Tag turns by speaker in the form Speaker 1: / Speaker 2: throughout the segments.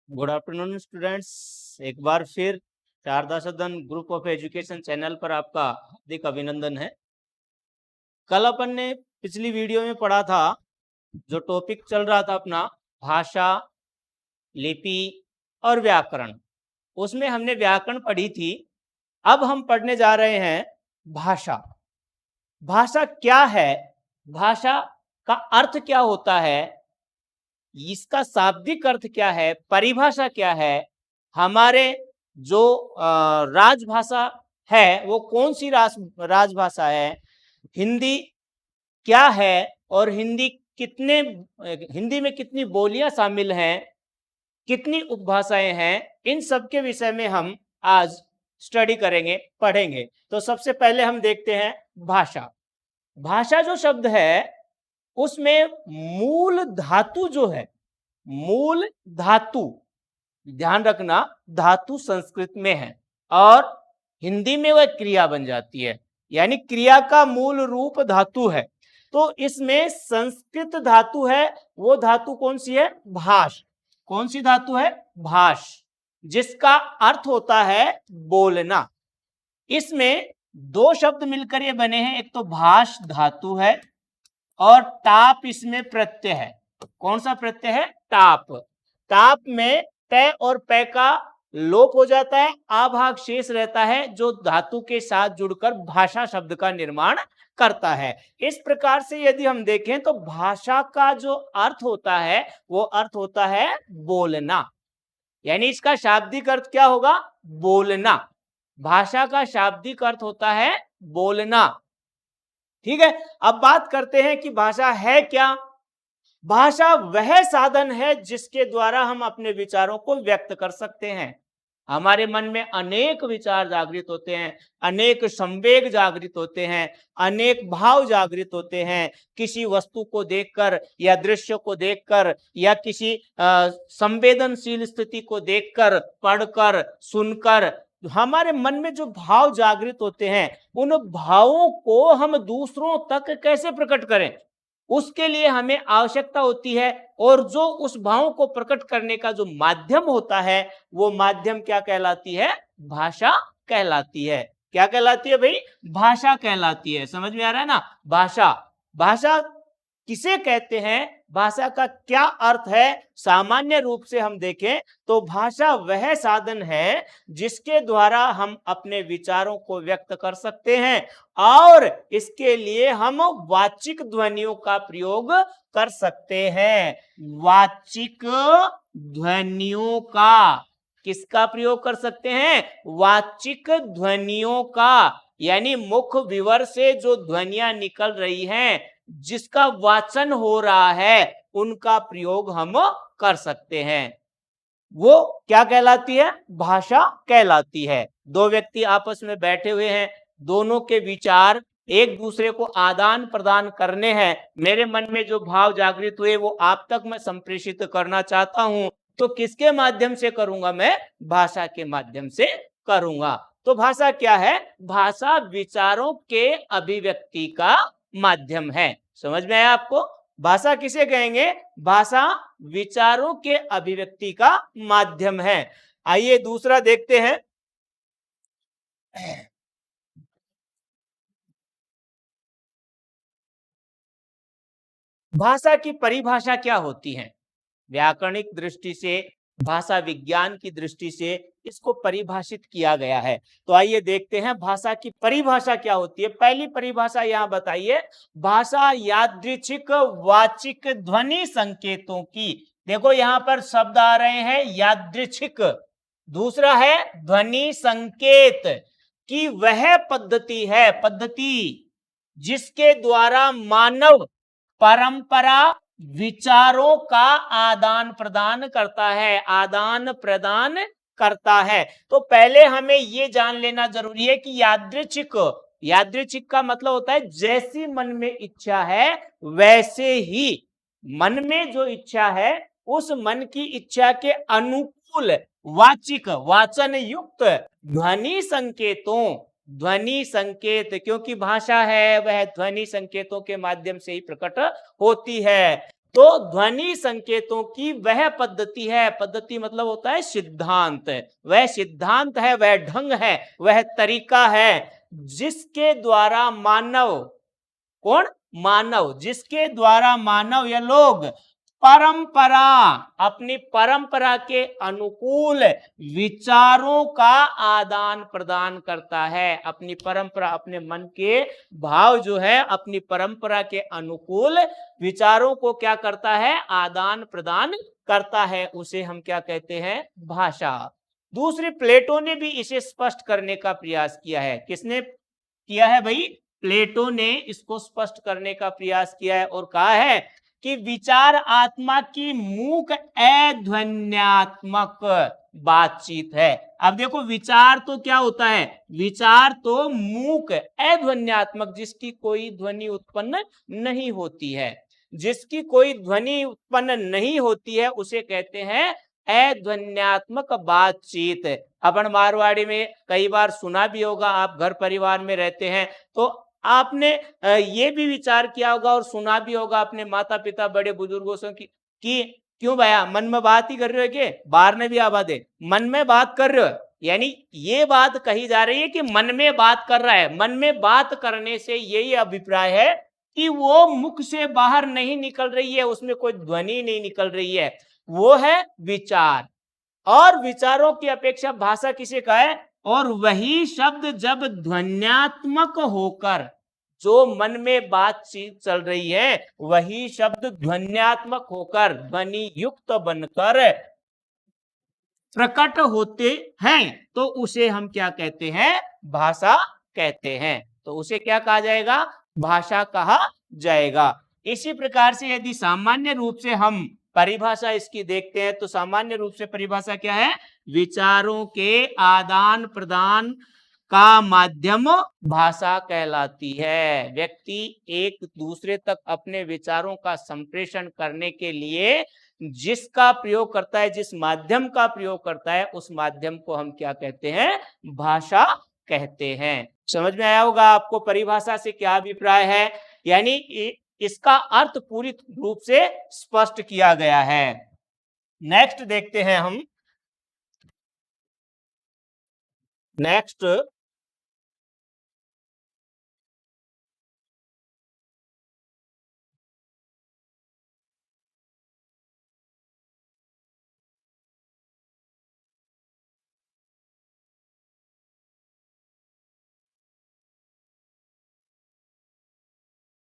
Speaker 1: Good afternoon students. एक बार फिर शारदा सदन ग्रुप ऑफ एजुकेशन चैनल पर आपका हार्दिक अभिनंदन है। कल अपन ने पिछली वीडियो में पढ़ा था, जो टॉपिक चल रहा था अपना भाषा, लिपि और व्याकरण, उसमें हमने व्याकरण पढ़ी थी। अब हम पढ़ने जा रहे हैं भाषा। भाषा क्या है, भाषा का अर्थ क्या होता है, इसका शाब्दिक अर्थ क्या है, परिभाषा क्या है, हमारे जो राजभाषा है वो कौन सी राजभाषा है, हिंदी क्या है और हिंदी में कितनी बोलियां शामिल हैं, कितनी उपभाषाएं हैं, इन सब के विषय में हम आज स्टडी करेंगे, पढ़ेंगे। तो सबसे पहले हम देखते हैं भाषा। भाषा जो शब्द है उसमें मूल धातु जो है, मूल धातु, ध्यान रखना धातु संस्कृत में है और हिंदी में वह क्रिया बन जाती है, यानी क्रिया का मूल रूप धातु है। तो इसमें संस्कृत धातु है, वो धातु कौन सी है, भाष। कौन सी धातु है, भाष, जिसका अर्थ होता है बोलना। इसमें दो शब्द मिलकर ये बने हैं, एक तो भाष धातु है और टाप इसमें प्रत्यय है। कौन सा प्रत्यय है, टाप। टाप में ट और प का लोप हो जाता है, आभाग शेष रहता है, जो धातु के साथ जुड़कर भाषा शब्द का निर्माण करता है। इस प्रकार से यदि हम देखें तो भाषा का जो अर्थ होता है वो अर्थ होता है बोलना, यानी इसका शाब्दिक अर्थ क्या होगा, बोलना। भाषा का शाब्दिक अर्थ होता है बोलना। ठीक है, अब बात करते हैं कि भाषा है क्या। भाषा वह साधन है जिसके द्वारा हम अपने विचारों को व्यक्त कर सकते हैं। हमारे मन में अनेक विचार जागृत होते हैं, अनेक संवेग जागृत होते हैं, अनेक भाव जागृत होते हैं, किसी वस्तु को देखकर या दृश्य को देखकर या किसी संवेदनशील स्थिति को देखकर, पढ़कर, सुनकर हमारे मन में जो भाव जागृत होते हैं, उन भावों को हम दूसरों तक कैसे प्रकट करें, उसके लिए हमें आवश्यकता होती है। और जो उस भाव को प्रकट करने का जो माध्यम होता है, वो माध्यम क्या कहलाती है, भाषा कहलाती है। क्या कहलाती है भाई, भाषा कहलाती है। समझ में आ रहा है ना, भाषा। भाषा किसे कहते हैं, भाषा का क्या अर्थ है, सामान्य रूप से हम देखें तो भाषा वह साधन है जिसके द्वारा हम अपने विचारों को व्यक्त कर सकते हैं और इसके लिए हम वाचिक ध्वनियों का प्रयोग कर सकते हैं। वाचिक ध्वनियों का, किसका प्रयोग कर सकते हैं, वाचिक ध्वनियों का, यानी मुख विवर से जो ध्वनियां निकल रही हैं, जिसका वाचन हो रहा है, उनका प्रयोग हम कर सकते हैं। वो क्या कहलाती है, भाषा कहलाती है। दो व्यक्ति आपस में बैठे हुए हैं, दोनों के विचार एक दूसरे को आदान प्रदान करने हैं, मेरे मन में जो भाव जागृत हुए वो आप तक मैं संप्रेषित करना चाहता हूं, तो किसके माध्यम से करूंगा, मैं भाषा के माध्यम से करूंगा। तो भाषा क्या है, भाषा विचारों के अभिव्यक्ति का माध्यम है। समझ में आया आपको, भाषा किसे कहेंगे, भाषा विचारों के अभिव्यक्ति का माध्यम है। आइए दूसरा देखते हैं। भाषा की परिभाषा क्या होती है, व्याकरणिक दृष्टि से, भाषा विज्ञान की दृष्टि से इसको परिभाषित किया गया है। तो आइए देखते हैं भाषा की परिभाषा क्या होती है। पहली परिभाषा यहां बताइए, भाषा यादृच्छिक वाचिक ध्वनि संकेतों की। देखो यहां पर शब्द आ रहे हैं यादृच्छिक, दूसरा है ध्वनि संकेत, कि वह पद्धति है, पद्धति जिसके द्वारा मानव परंपरा विचारों का आदान प्रदान करता है, आदान प्रदान करता है। तो पहले हमें यह जान लेना जरूरी है कि यादृच्छिक, यादृच्छिक का मतलब होता है जैसी मन में इच्छा है वैसे ही, मन में जो इच्छा है उस मन की इच्छा के अनुकूल वाचिक, वाचन युक्त ध्वनि संकेतों, ध्वनि संकेत, क्योंकि भाषा है वह ध्वनि संकेतों के माध्यम से ही प्रकट होती है। तो ध्वनि संकेतों की वह पद्धति है, पद्धति मतलब होता है सिद्धांत, वह सिद्धांत है, वह ढंग है, वह तरीका है जिसके द्वारा मानव, कौन, मानव, जिसके द्वारा मानव या लोग परंपरा, अपनी परंपरा के अनुकूल विचारों का आदान प्रदान करता है। अपनी परंपरा, अपने मन के भाव जो है अपनी परंपरा के अनुकूल विचारों को क्या करता है, आदान प्रदान करता है, उसे हम क्या कहते हैं, भाषा। दूसरी, प्लेटो ने भी इसे स्पष्ट करने का प्रयास किया है। किसने किया है भाई, प्लेटो ने इसको स्पष्ट करने का प्रयास किया है और कहा है कि विचार आत्मा की मूक अध्वन्यात्मक बातचीत है। अब देखो, विचार तो क्या होता है, विचार तो मूक अध्वन्यात्मक, जिसकी कोई ध्वनि उत्पन्न नहीं होती है, जिसकी कोई ध्वनि उत्पन्न नहीं होती है उसे कहते हैं अध्वन्यात्मक बातचीत। अपन मारवाड़ी में कई बार सुना भी होगा, आप घर परिवार में रहते हैं तो आपने ये भी विचार किया होगा और सुना भी होगा अपने माता पिता बड़े बुजुर्गों से कि क्यों भैया मन में बात ही कर रहे हो, के बाहर ने भी आबाद है, मन में बात कर रहे हो, यानी ये बात कही जा रही है कि मन में बात कर रहा है। मन में बात करने से यही अभिप्राय है कि वो मुख से बाहर नहीं निकल रही है, उसमें कोई ध्वनि नहीं निकल रही है, वो है विचार। और विचारों की अपेक्षा भाषा किसे कहा है, और वही शब्द जब ध्वन्यात्मक होकर, जो मन में बातचीत चल रही है वही शब्द ध्वन्यात्मक होकर, ध्वनि युक्त बनकर प्रकट होते हैं तो उसे हम क्या कहते हैं, भाषा कहते हैं। तो उसे क्या कहा जाएगा, भाषा कहा जाएगा। इसी प्रकार से यदि सामान्य रूप से हम परिभाषा इसकी देखते हैं तो सामान्य रूप से परिभाषा क्या है, विचारों के आदान प्रदान का माध्यम भाषा कहलाती है। व्यक्ति एक दूसरे तक अपने विचारों का संप्रेषण करने के लिए जिसका प्रयोग करता है, जिस माध्यम का प्रयोग करता है, उस माध्यम को हम क्या कहते हैं, भाषा कहते हैं। समझ में आया होगा आपको परिभाषा से क्या अभिप्राय है, यानी इसका अर्थ पूरी रूप से स्पष्ट किया गया है। नेक्स्ट देखते हैं हम, नेक्स्ट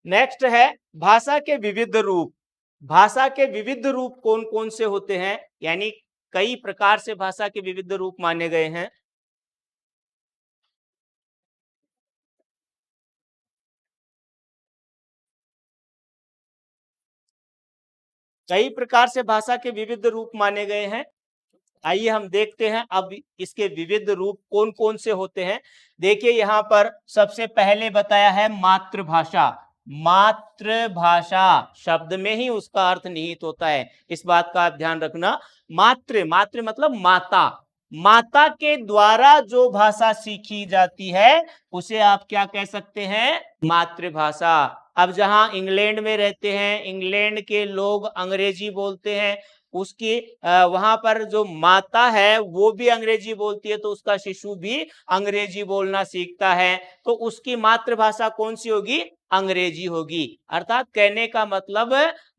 Speaker 1: नेक्स्ट है भाषा के विविध रूप। भाषा के विविध रूप कौन कौन से होते हैं, यानी कई प्रकार से भाषा के विविध रूप माने गए हैं। कई प्रकार से भाषा के विविध रूप माने गए हैं। आइए हम देखते हैं अब इसके विविध रूप कौन कौन से होते हैं। देखिए यहां पर सबसे पहले बताया है मातृभाषा। मातृभाषा शब्द में ही उसका अर्थ निहित होता है, इस बात का आप ध्यान रखना। मातृ, मातृ मतलब माता, माता के द्वारा जो भाषा सीखी जाती है उसे आप क्या कह सकते हैं, मातृभाषा। अब जहां इंग्लैंड में रहते हैं, इंग्लैंड के लोग अंग्रेजी बोलते हैं, उसकी वहां पर जो माता है वो भी अंग्रेजी बोलती है, तो उसका शिशु भी अंग्रेजी बोलना सीखता है, तो उसकी मातृभाषा कौन सी होगी, अंग्रेजी होगी। अर्थात कहने का मतलब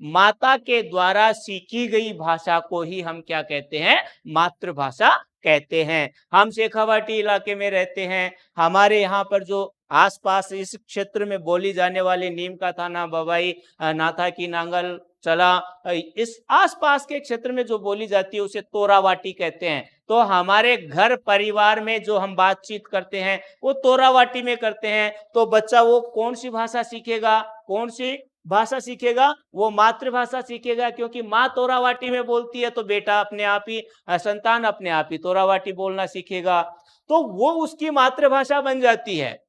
Speaker 1: माता के द्वारा सीखी गई भाषा को ही हम क्या कहते हैं, मातृभाषा कहते हैं। हम शेखावाटी इलाके में रहते हैं, हमारे यहाँ पर जो आसपास इस क्षेत्र में बोली जाने वाली नीम का थाना, बवाई, नाथा की नांगल, चला, इस आसपास के क्षेत्र में जो बोली जाती है उसे तोरावाटी कहते हैं। तो हमारे घर परिवार में जो हम बातचीत करते हैं वो तोरावाटी में करते हैं। तो बच्चा वो कौन सी भाषा सीखेगा, कौन सी भाषा सीखेगा, वो मातृभाषा सीखेगा, क्योंकि माँ तोरावाटी में बोलती है तो बेटा अपने आप ही, संतान अपने आप ही तोरावाटी बोलना सीखेगा, तो वो उसकी मातृभाषा बन जाती है।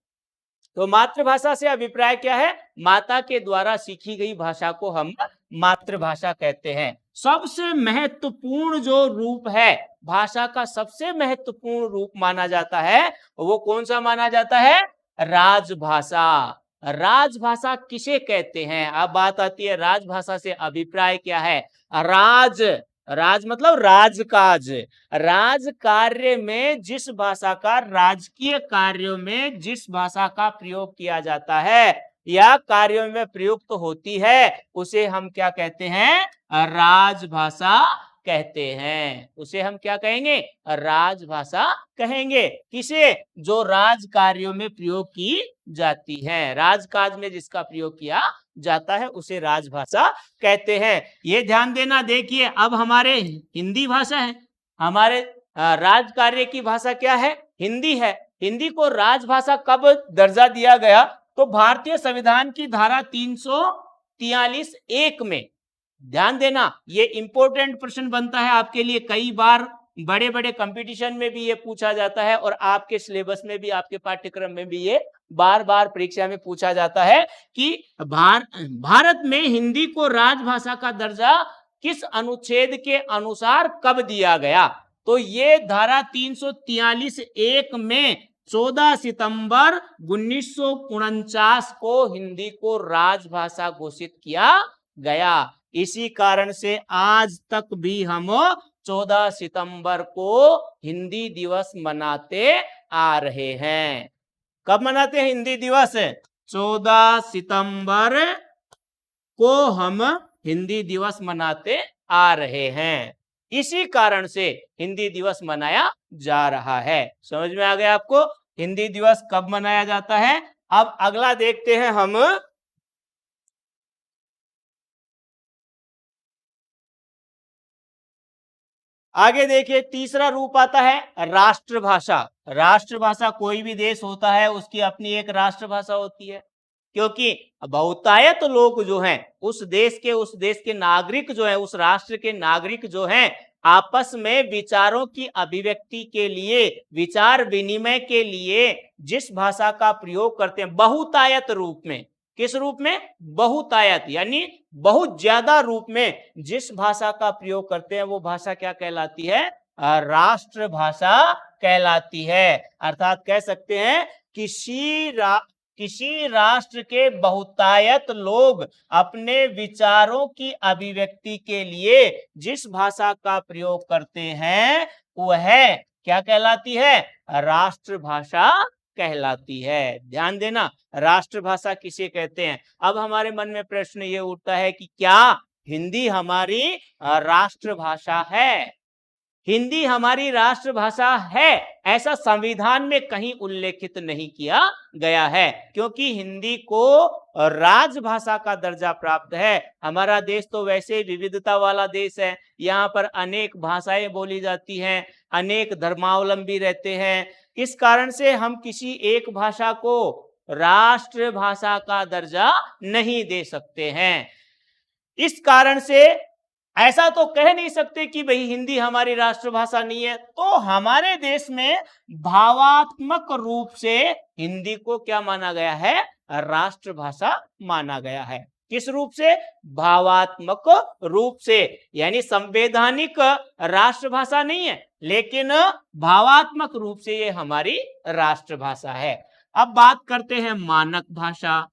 Speaker 1: तो मातृभाषा से अभिप्राय क्या है, माता के द्वारा सीखी गई भाषा को हम मातृभाषा कहते हैं। सबसे महत्वपूर्ण जो रूप है भाषा का, सबसे महत्वपूर्ण रूप माना जाता है वो कौन सा माना जाता है, राजभाषा। राजभाषा किसे कहते हैं? अब बात आती है राजभाषा से अभिप्राय क्या है। राज, राज मतलब राजकाज, राज कार्य में जिस भाषा का, राजकीय कार्यों में जिस भाषा का प्रयोग किया जाता है या कार्यों में प्रयुक्त होती है, उसे हम क्या कहते हैं? राजभाषा कहते हैं। उसे हम क्या कहेंगे? राजभाषा कहेंगे। किसे? जो राज कार्यों में प्रयोग की जाती है, राजकाज में जिसका प्रयोग किया जाता है उसे राजभाषा कहते हैं। ये ध्यान देना। देखिए, अब हमारे हिंदी भाषा है, हमारे राज कार्य की भाषा क्या है? हिंदी है। हिंदी को राजभाषा कब दर्जा दिया गया? तो भारतीय संविधान की धारा 343(1) में। ध्यान देना, ये इंपॉर्टेंट प्रश्न बनता है आपके लिए। कई बार बड़े बड़े कंपटीशन में भी ये पूछा जाता है और आपके सिलेबस में भी, आपके पाठ्यक्रम में भी ये बार बार परीक्षा में पूछा जाता है कि भारत में हिंदी को राजभाषा का दर्जा किस अनुच्छेद के अनुसार कब दिया गया? तो ये धारा 343(1) में 14 सितंबर 1949 को हिंदी को राजभाषा घोषित किया गया। इसी कारण से आज तक भी हम 14 सितंबर को हिंदी दिवस मनाते आ रहे हैं। कब मनाते हैं हिंदी दिवस? 14 सितंबर को हम हिंदी दिवस मनाते आ रहे हैं। इसी कारण से हिंदी दिवस मनाया जा रहा है। समझ में आ गया आपको हिंदी दिवस कब मनाया जाता है? अब अगला देखते हैं हम। आगे देखिए, तीसरा रूप आता है राष्ट्रभाषा। राष्ट्रभाषा, कोई भी देश होता है उसकी अपनी एक राष्ट्रभाषा होती है, क्योंकि बहुतायत लोग जो हैं उस देश के नागरिक जो हैं, उस राष्ट्र के नागरिक जो हैं, आपस में विचारों की अभिव्यक्ति के लिए, विचार विनिमय के लिए जिस भाषा का प्रयोग करते हैं बहुतायत रूप में। किस रूप में? बहुतायत, यानी बहुत ज्यादा रूप में जिस भाषा का प्रयोग करते हैं वो भाषा क्या कहलाती है? राष्ट्रभाषा कहलाती है। अर्थात कह सकते हैं किसी राष्ट्र के बहुतायत लोग अपने विचारों की अभिव्यक्ति के लिए जिस भाषा का प्रयोग करते हैं वह क्या कहलाती है? राष्ट्रभाषा कहलाती है। ध्यान देना, राष्ट्रभाषा किसे कहते हैं? अब हमारे मन में प्रश्न ये उठता है कि क्या हिंदी हमारी राष्ट्रभाषा है? हिंदी हमारी राष्ट्रभाषा है ऐसा संविधान में कहीं उल्लेखित नहीं किया गया है, क्योंकि हिंदी को राजभाषा का दर्जा प्राप्त है। हमारा देश तो वैसे विविधता वाला देश है, यहाँ पर अनेक भाषाएं बोली जाती हैं, अनेक धर्मावलंबी रहते हैं। इस कारण से हम किसी एक भाषा को राष्ट्रभाषा का दर्जा नहीं दे सकते हैं। इस कारण से ऐसा तो कह नहीं सकते कि भाई हिंदी हमारी राष्ट्रभाषा नहीं है। तो हमारे देश में भावात्मक रूप से हिंदी को क्या माना गया है? राष्ट्रभाषा माना गया है। किस रूप से? भावात्मक रूप से, यानी संवैधानिक राष्ट्रभाषा नहीं है, लेकिन भावात्मक रूप से ये हमारी राष्ट्रभाषा है। अब बात करते हैं मानक भाषा।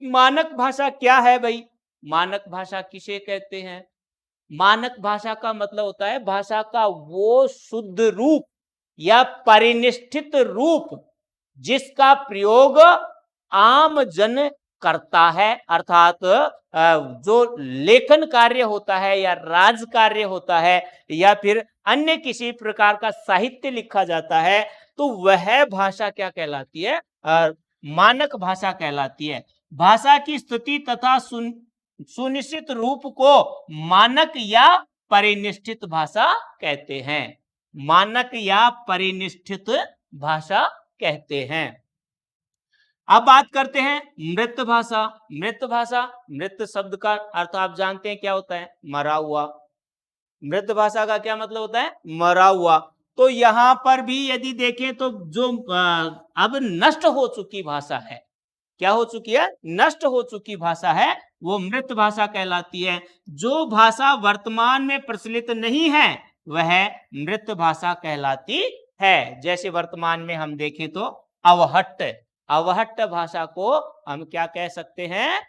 Speaker 1: मानक भाषा क्या है भाई? मानक भाषा किसे कहते हैं? मानक भाषा का मतलब होता है भाषा का वो शुद्ध रूप या परिनिष्ठित रूप जिसका प्रयोग आम जन करता है। अर्थात जो लेखन कार्य होता है या राज कार्य होता है या फिर अन्य किसी प्रकार का साहित्य लिखा जाता है, तो वह भाषा क्या कहलाती है? मानक भाषा कहलाती है। भाषा की स्थिति तथा सुनिश्चित रूप को मानक या परिनिष्ठित भाषा कहते हैं। मानक या परिनिष्ठित भाषा कहते हैं। अब बात करते हैं मृत भाषा। मृत भाषा, मृत शब्द का अर्थ आप जानते हैं क्या होता है? मरा हुआ। मृत भाषा का क्या मतलब होता है? मरा हुआ। तो यहां पर भी यदि देखें तो जो अब नष्ट हो चुकी भाषा है, क्या हो चुकी है? नष्ट हो चुकी भाषा है, वो मृत भाषा कहलाती है। जो भाषा वर्तमान में प्रचलित नहीं है वह मृत भाषा कहलाती है। जैसे वर्तमान में हम देखें तो अवहट्ट, अवहट्ट भाषा को हम क्या कह सकते हैं?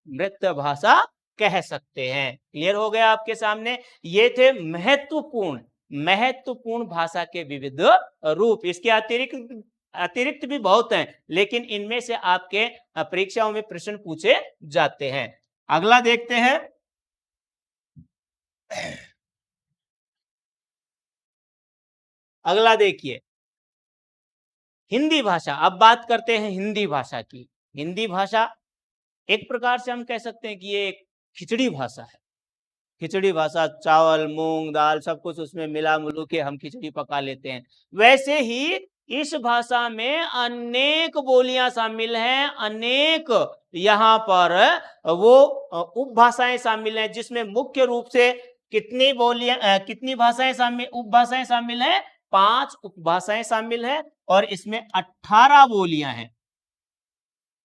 Speaker 1: मृत भाषा कह सकते हैं। क्लियर हो गया आपके सामने? ये थे महत्वपूर्ण भाषा के विविध रूप। इसके अतिरिक्त भी बहुत हैं, लेकिन इनमें से आपके परीक्षाओं में प्रश्न पूछे जाते हैं। अगला देखते हैं। अगला देखिए, हिंदी भाषा। अब बात करते हैं हिंदी भाषा की। हिंदी भाषा एक प्रकार से हम कह सकते हैं कि ये एक खिचड़ी भाषा है। खिचड़ी भाषा, चावल मूंग दाल सब कुछ उसमें मिला मिलू के हम खिचड़ी पका लेते हैं। वैसे ही इस भाषा में अनेक बोलियां शामिल हैं, अनेक यहाँ पर वो उपभाषाएं शामिल हैं, जिसमें मुख्य रूप से कितनी भाषाएं शामिल, उपभाषाएं शामिल हैं? 5 उपभाषाएं शामिल हैं और इसमें 18 बोलियां हैं।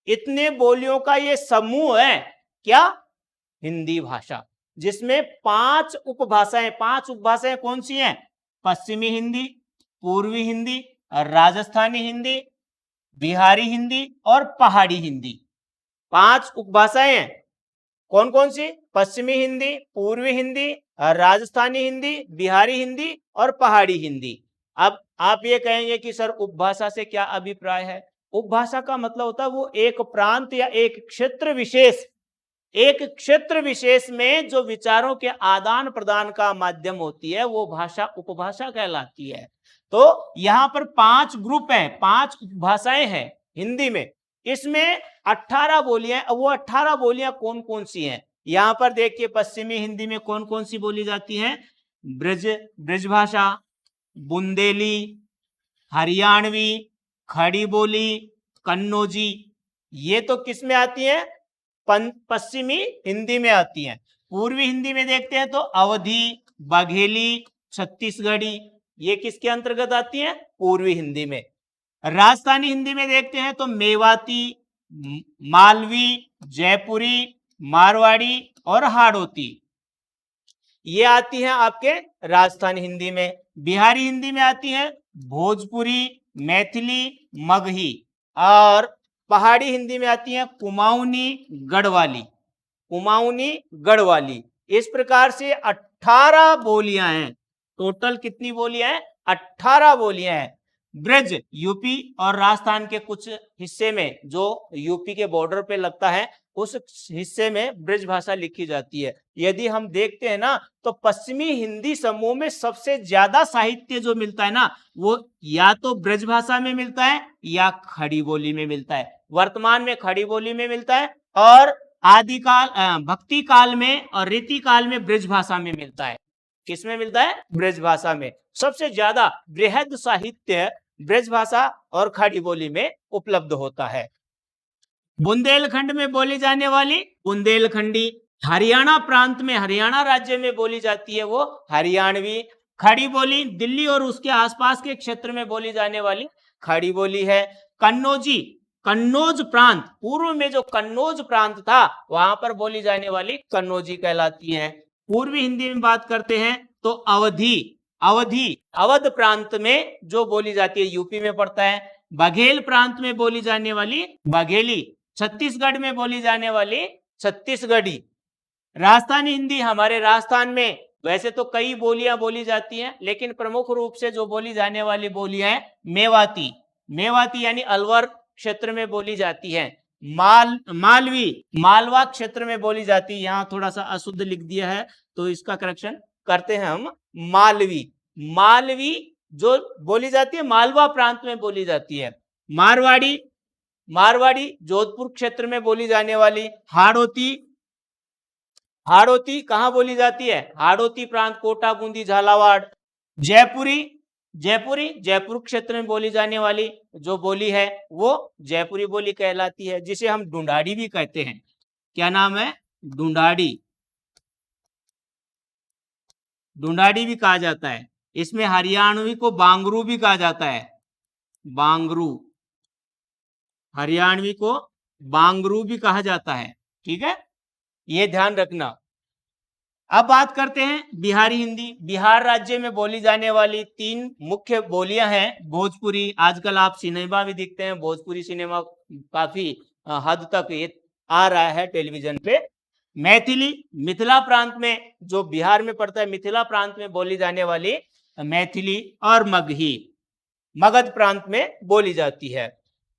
Speaker 1: इतने बोलियों का ये समूह है क्या? हिंदी भाषा, जिसमें 5 उपभाषाएं। 5 उपभाषाएं कौन सी हैं? पश्चिमी हिंदी, पूर्वी हिंदी, राजस्थानी हिंदी, बिहारी हिंदी और पहाड़ी हिंदी। 5 उपभाषाएं हैं। कौन कौन सी? पश्चिमी हिंदी, पूर्वी हिंदी, राजस्थानी हिंदी, बिहारी हिंदी और पहाड़ी हिंदी। अब आप ये कहेंगे कि सर उपभाषा से क्या अभिप्राय है? उपभाषा का मतलब होता है वो एक प्रांत या एक क्षेत्र विशेष में जो विचारों के आदान प्रदान का माध्यम होती है, वो भाषा उपभाषा कहलाती है। तो यहां पर 5 ग्रुप हैं, 5 उपभाषाएं हैं हिंदी में। इसमें 18 बोलियां। वो 18 बोलियां कौन कौन सी हैं? यहां पर देखिए, पश्चिमी हिंदी में कौन कौन सी बोली जाती हैं? ब्रज भाषा, बुंदेली, हरियाणवी, खड़ी बोली, कन्नौजी। ये तो किस में आती है? पश्चिमी हिंदी में आती हैं। पूर्वी हिंदी में देखते हैं तो अवधी, बघेली, छत्तीसगढ़ी, ये किसके अंतर्गत आती हैं? पूर्वी हिंदी में। राजस्थानी हिंदी में देखते हैं तो मेवाती, मालवी, जयपुरी, मारवाड़ी और हाड़ौती, ये आती हैं आपके राजस्थानी हिंदी में। बिहारी हिंदी में आती हैं भोजपुरी, मैथिली, मगही और पहाड़ी हिंदी में आती हैं कुमाऊनी, गढ़वाली। इस प्रकार से 18 बोलियां हैं। टोटल कितनी बोलियां हैं? 18 बोलियां हैं। ब्रज यूपी और राजस्थान के कुछ हिस्से में, जो यूपी के बॉर्डर पे लगता है, उस हिस्से में ब्रज भाषा लिखी जाती है। यदि हम देखते हैं ना, तो पश्चिमी हिंदी समूह में सबसे ज्यादा साहित्य जो मिलता है ना, वो या तो ब्रज भाषा में मिलता है या खड़ी बोली में मिलता है। वर्तमान में खड़ी बोली में मिलता है और आदिकाल, भक्ति काल में और रीति काल में ब्रज भाषा में मिलता है। किसमें मिलता है? ब्रज भाषा में। सबसे ज्यादा बृहद साहित्य ब्रज भाषा और खड़ी बोली में उपलब्ध होता है। बुंदेलखंड में बोली जाने वाली बुंदेलखंडी, हरियाणा प्रांत में, हरियाणा राज्य में बोली जाती है वो हरियाणवी। खड़ी बोली दिल्ली और उसके आसपास के क्षेत्र में बोली जाने वाली खड़ी बोली है। कन्नौज प्रांत, पूर्व में जो कन्नौज प्रांत था, वहां पर बोली जाने वाली कन्नौजी कहलाती है। पूर्वी हिंदी में बात करते हैं तो अवध प्रांत में जो बोली जाती है, यूपी में पड़ता है। बघेल प्रांत में बोली जाने वाली बघेली, छत्तीसगढ़ में बोली जाने वाली छत्तीसगढ़ी। राजस्थानी हिंदी हमारे राजस्थान में वैसे तो कई बोलियां बोली जाती हैं, लेकिन प्रमुख रूप से जो बोली जाने वाली बोलियां हैं मेवाती यानी अलवर क्षेत्र में बोली जाती है। मालवा क्षेत्र में बोली जाती है। यहाँ थोड़ा सा अशुद्ध लिख दिया है तो इसका करेक्शन करते हैं हम। मालवी जो बोली जाती है मालवा प्रांत में बोली जाती है। मारवाड़ी जोधपुर क्षेत्र में बोली जाने वाली। हाड़ौती कहां बोली जाती है? हाड़ौती प्रांत, कोटा, बूंदी, झालावाड़। जयपुर क्षेत्र में बोली जाने वाली जो बोली है वो जयपुरी बोली कहलाती है, जिसे हम ढूंढाड़ी भी कहते हैं। क्या नाम है? ढूंढाड़ी भी कहा जाता है। इसमें हरियाणवी को बांगरू भी कहा जाता है। हरियाणवी को बांगरू भी कहा जाता है। ठीक है, ये ध्यान रखना। अब बात करते हैं बिहारी हिंदी। बिहार राज्य में बोली जाने वाली 3 मुख्य बोलियां हैं। भोजपुरी, आजकल आप सिनेमा भी दिखते हैं, भोजपुरी सिनेमा काफी हद तक ये आ रहा है टेलीविजन पे। मैथिली, मिथिला प्रांत में, जो बिहार में पड़ता है, मिथिला प्रांत में बोली जाने वाली मैथिली, और मगही, मगध प्रांत में बोली जाती है।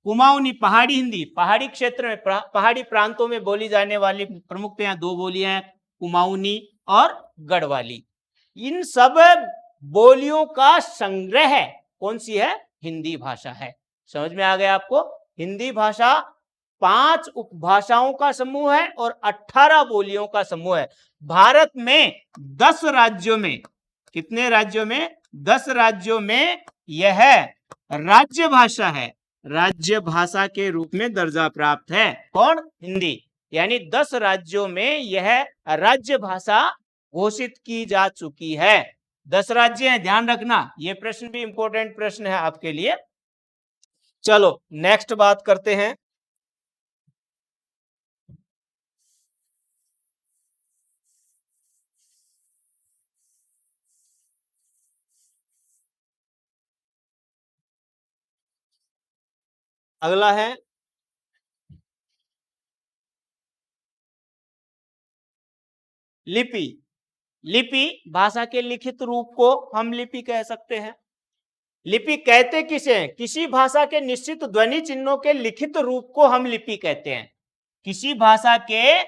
Speaker 1: कुमाऊनी, पहाड़ी हिंदी, पहाड़ी क्षेत्र में, पहाड़ी प्रांतों में बोली जाने वाली प्रमुख यहाँ 2 बोलियां हैं, कुमाऊनी और गढ़वाली। इन सब बोलियों का संग्रह कौन सी है? हिंदी भाषा है। समझ में आ गया आपको? हिंदी भाषा 5 उपभाषाओं का समूह है और 18 बोलियों का समूह है। भारत में 10 राज्यों में, कितने राज्यों में? 10 राज्यों में यह राज्य भाषा है, राज्य भाषा के रूप में दर्जा प्राप्त है। कौन? हिंदी। यानी 10 राज्यों में यह राज्य भाषा घोषित की जा चुकी है। 10 राज्य हैं, ध्यान रखना, ये प्रश्न भी इंपॉर्टेंट प्रश्न है आपके लिए। चलो नेक्स्ट बात करते हैं। अगला है लिपि। लिपि भाषा के लिखित रूप को हम लिपि कह सकते हैं। लिपि कहते किसे हैं? किसी भाषा के निश्चित ध्वनि चिन्हों के लिखित रूप को हम लिपि कहते हैं। किसी भाषा के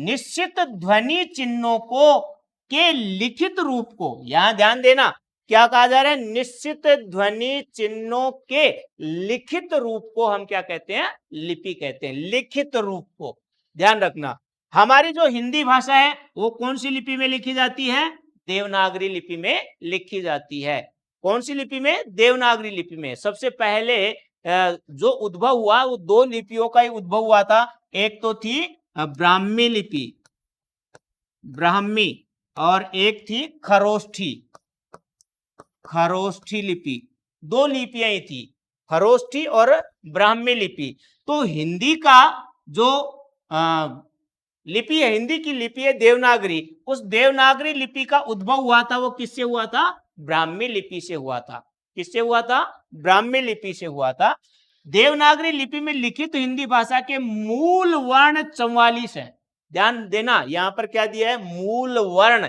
Speaker 1: निश्चित ध्वनि चिन्हों को के लिखित रूप को, यहां ध्यान देना, क्या कहा जा रहा है? निश्चित ध्वनि चिन्हों के लिखित रूप को हम क्या कहते हैं? लिपि कहते हैं। लिखित रूप को ध्यान रखना। हमारी जो हिंदी भाषा है वो कौन सी लिपि में लिखी जाती है? देवनागरी लिपि में लिखी जाती है। कौन सी लिपि में? देवनागरी लिपि में। सबसे पहले जो उद्भव हुआ वो 2 लिपियों का ही उद्भव हुआ था। एक तो थी ब्राह्मी लिपि, ब्राह्मी, और एक थी खरोष्ठी, खरोष्ठी लिपि। 2 लिपियां ही थी, खरोष्ठी और ब्राह्मी लिपि। तो हिंदी का जो लिपि है, हिंदी की लिपि है देवनागरी। उस देवनागरी लिपि का उद्भव हुआ था, वो किससे हुआ था? ब्राह्मी लिपि से हुआ था। किससे हुआ था? ब्राह्मी लिपि से हुआ था। देवनागरी लिपि में लिखित हिंदी भाषा के मूल वर्ण 44 है। ध्यान देना, यहां पर क्या दिया है? मूल वर्ण।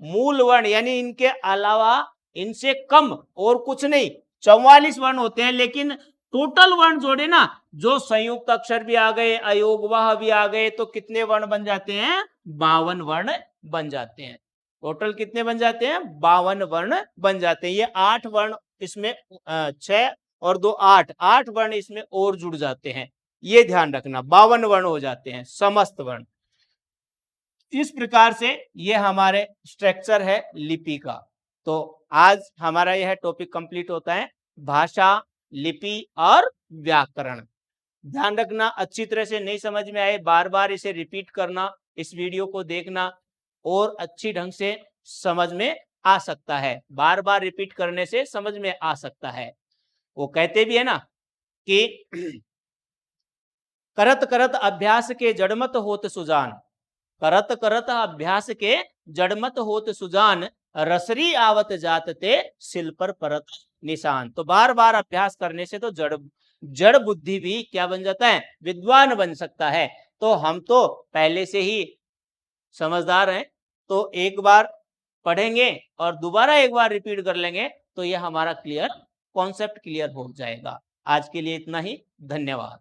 Speaker 1: मूल वर्ण यानी इनके अलावा, इनसे कम और कुछ नहीं, 44 वर्ण होते हैं। लेकिन टोटल वर्ण जोड़े ना, जो संयुक्त अक्षर भी आ गए, अयोगवाह भी आ गए, तो कितने वर्ण बन जाते हैं? 52 वर्ण बन जाते हैं। टोटल कितने बन जाते हैं? 52 वर्ण बन जाते हैं। ये 8 वर्ण इसमें, 6 और 2 8, 8 वर्ण इसमें और जुड़ जाते हैं। ये ध्यान रखना, 52 वर्ण हो जाते हैं समस्त वर्ण। इस प्रकार से ये हमारे स्ट्रक्चर है लिपि का। तो आज हमारा यह टॉपिक कंप्लीट होता है, भाषा, लिपि और व्याकरण। ध्यान रखना, अच्छी तरह से नहीं समझ में आए, बार बार इसे रिपीट करना, इस वीडियो को देखना, और अच्छी ढंग से समझ में आ सकता है। बार बार रिपीट करने से समझ में आ सकता है। वो कहते भी है ना कि करत करत अभ्यास के जड़मत होत सुजान, करत करत अभ्यास के जड़मत होत सुजान, रसरी आवत जात ते सिल पर परत निशान। तो बार बार अभ्यास करने से तो जड़ बुद्धि भी क्या बन जाता है? विद्वान बन सकता है। तो हम तो पहले से ही समझदार हैं, तो एक बार पढ़ेंगे और दोबारा एक बार रिपीट कर लेंगे तो यह हमारा कॉन्सेप्ट क्लियर हो जाएगा। आज के लिए इतना ही, धन्यवाद।